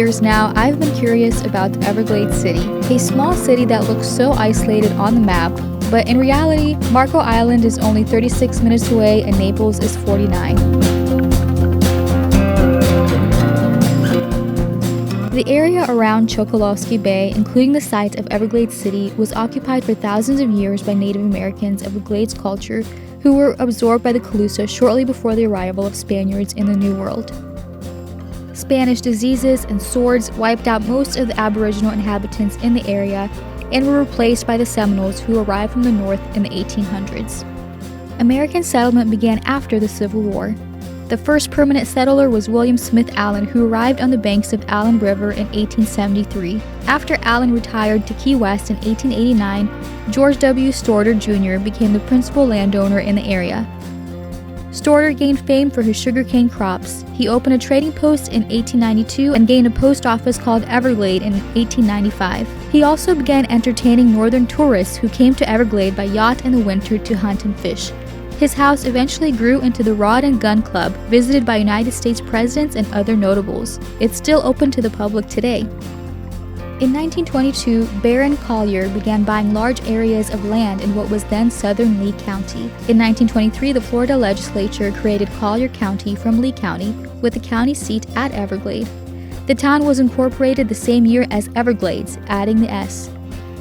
years now, I've been curious about the Everglades City, a small city that looks so isolated on the map, but in reality, Marco Island is only 36 minutes away and Naples is 49. The area around Chokoloskee Bay, including the site of Everglades City, was occupied for thousands of years by Native Americans of Everglades culture who were absorbed by the Calusa shortly before the arrival of Spaniards in the New World. Spanish diseases and swords wiped out most of the Aboriginal inhabitants in the area and were replaced by the Seminoles who arrived from the north in the 1800s. American settlement began after the Civil War. The first permanent settler was William Smith Allen, who arrived on the banks of Allen River in 1873. After Allen retired to Key West in 1889, George W. Storter Jr. became the principal landowner in the area. Storter gained fame for his sugarcane crops. He opened a trading post in 1892 and gained a post office called Everglade in 1895. He also began entertaining northern tourists who came to Everglade by yacht in the winter to hunt and fish. His house eventually grew into the Rod and Gun Club, visited by United States presidents and other notables. It's still open to the public today. In 1922, Baron Collier began buying large areas of land in what was then southern Lee County. In 1923, the Florida legislature created Collier County from Lee County, with the county seat at Everglade. The town was incorporated the same year as Everglades, adding the S.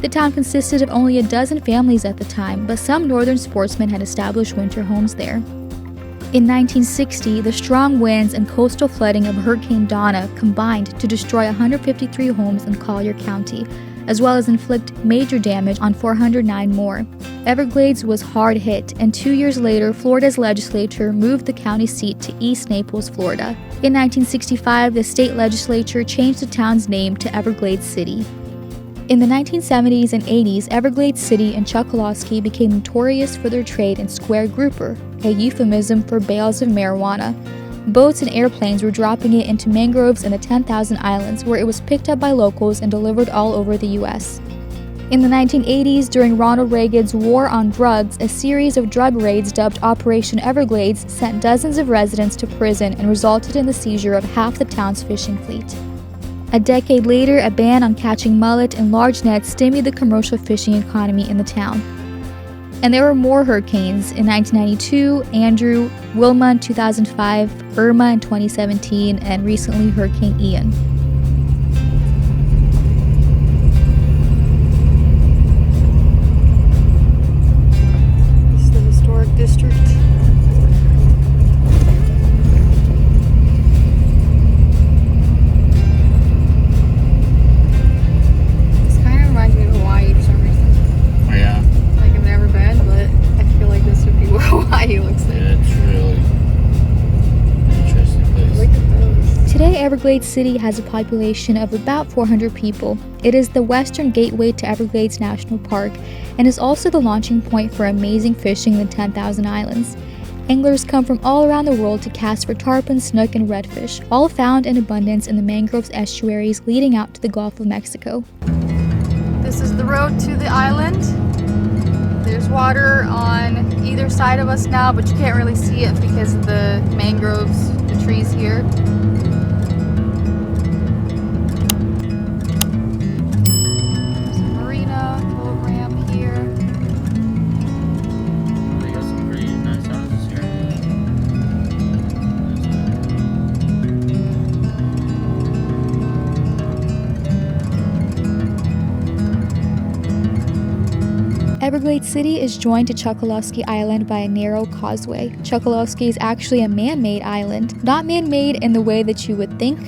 The town consisted of only a dozen families at the time, but some northern sportsmen had established winter homes there. In 1960, the strong winds and coastal flooding of Hurricane Donna combined to destroy 153 homes in Collier County, as well as inflict major damage on 409 more. Everglades was hard hit, and 2 years later, Florida's legislature moved the county seat to East Naples, Florida. In 1965, the state legislature changed the town's name to Everglades City. In the 1970s and 80s, Everglades City and Chokoloskee became notorious for their trade in square grouper, a euphemism for bales of marijuana. Boats and airplanes were dropping it into mangroves in the 10,000 Islands, where it was picked up by locals and delivered all over the U.S. In the 1980s, during Ronald Reagan's war on drugs, a series of drug raids dubbed Operation Everglades sent dozens of residents to prison and resulted in the seizure of half the town's fishing fleet. A decade later, a ban on catching mullet and large nets stymied the commercial fishing economy in the town. And there were more hurricanes in 1992, Andrew, Wilma in 2005, Irma in 2017, and recently Hurricane Ian. This is the historic district. Today, Everglades City has a population of about 400 people. It is the western gateway to Everglades National Park and is also the launching point for amazing fishing in the 10,000 Islands. Anglers come from all around the world to cast for tarpon, snook, and redfish, all found in abundance in the mangroves estuaries leading out to the Gulf of Mexico. This is the road to the island. There's water on either side of us now, but you can't really see it because of the mangroves, the trees here. There's a marina, little ramp here. They got some pretty nice houses here. Everglades City is joined to Chokoloskee Island by a narrow causeway. Chokoloskee is actually a man-made island, not man-made in the way that you would think,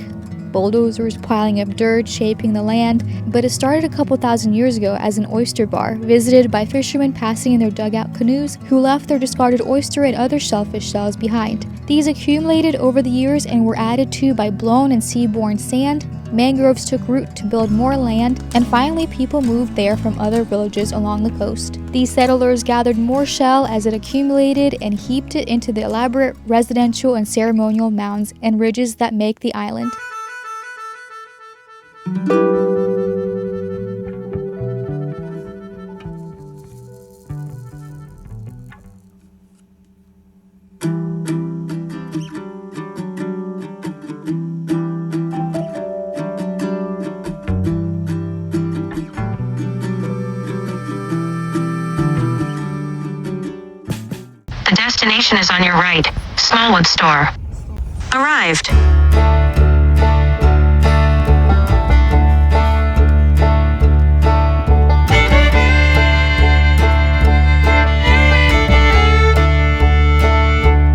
bulldozers piling up dirt, shaping the land, but it started a couple thousand years ago as an oyster bar, visited by fishermen passing in their dugout canoes who left their discarded oyster and other shellfish shells behind. These accumulated over the years and were added to by blown and seaborne sand. Mangroves took root to build more land, and finally people moved there from other villages along the coast. These settlers gathered more shell as it accumulated and heaped it into the elaborate residential and ceremonial mounds and ridges that make the island. destination is on your right. Smallwood Store. Arrived.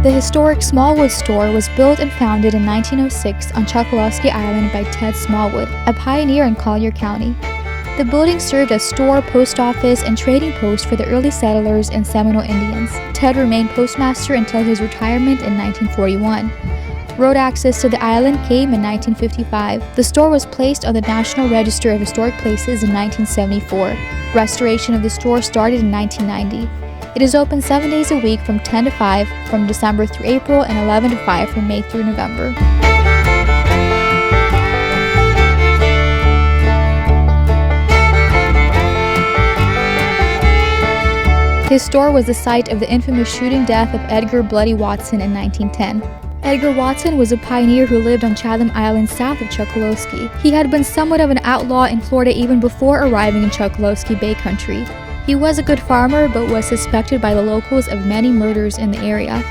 The historic Smallwood Store was built and founded in 1906 on Chokoloskee Island by Ted Smallwood, a pioneer in Collier County. The building served as store, post office, and trading post for the early settlers and Seminole Indians. Ted remained postmaster until his retirement in 1941. Road access to the island came in 1955. The store was placed on the National Register of Historic Places in 1974. Restoration of the store started in 1990. It is open 7 days a week from 10 to 5 from December through April and 11 to 5 from May through November. His store was the site of the infamous shooting death of Edgar Bloody Watson in 1910. Edgar Watson was a pioneer who lived on Chatham Island south of Chokoloskee. He had been somewhat of an outlaw in Florida even before arriving in Chokoloskee Bay Country. He was a good farmer, but was suspected by the locals of many murders in the area.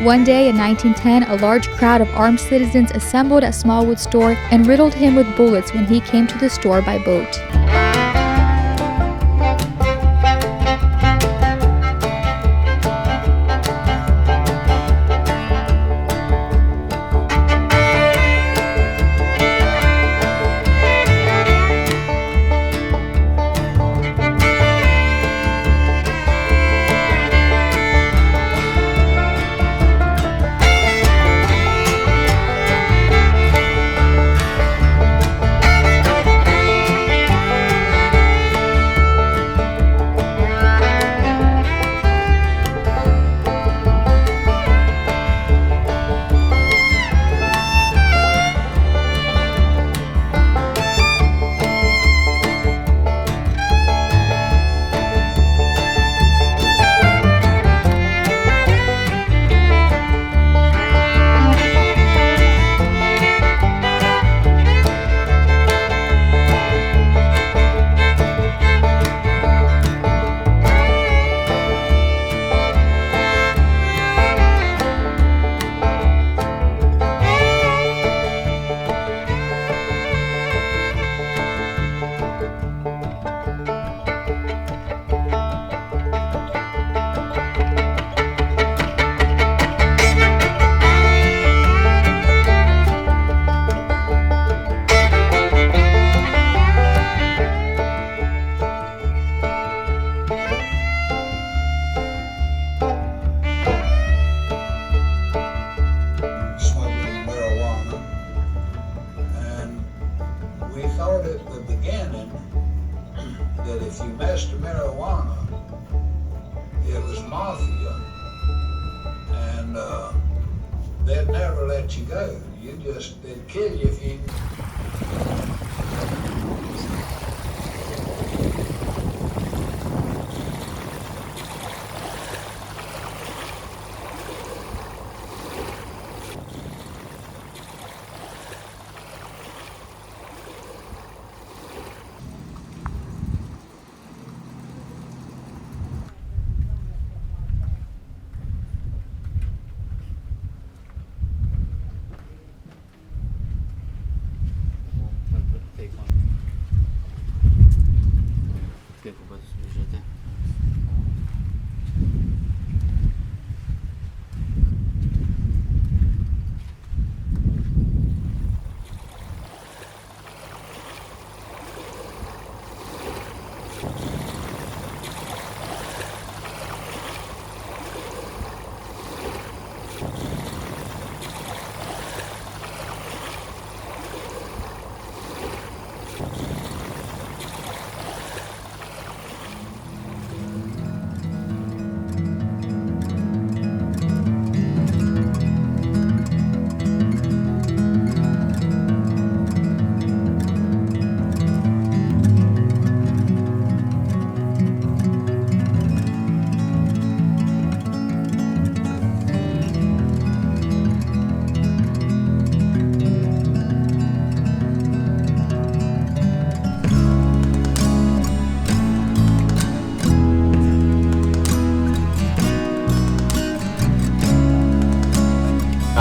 One day in 1910, a large crowd of armed citizens assembled at Smallwood Store and riddled him with bullets when he came to the store by boat. That if you messed with marijuana, it was mafia, and they'd never let you go. They'd kill you if you.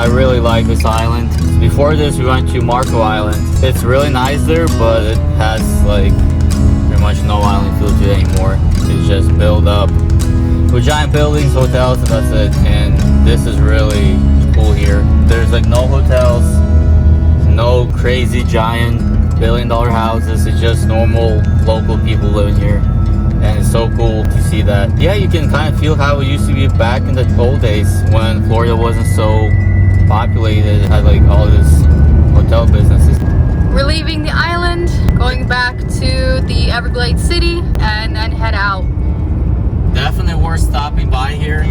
I really like this island. Before this, we went to Marco Island. It's really nice there, but it has like pretty much no island feel to it anymore. It's just built up with giant buildings, hotels, and that's it. And this is really cool here. There's like no hotels, no crazy giant billion-dollar houses. It's just normal local people living here. And it's so cool to see that. Yeah, you can kind of feel how it used to be back in the old days when Florida wasn't so populated. It had like all this hotel businesses. We're leaving the island, going back to the Everglades City, and then head out. Definitely worth stopping by here.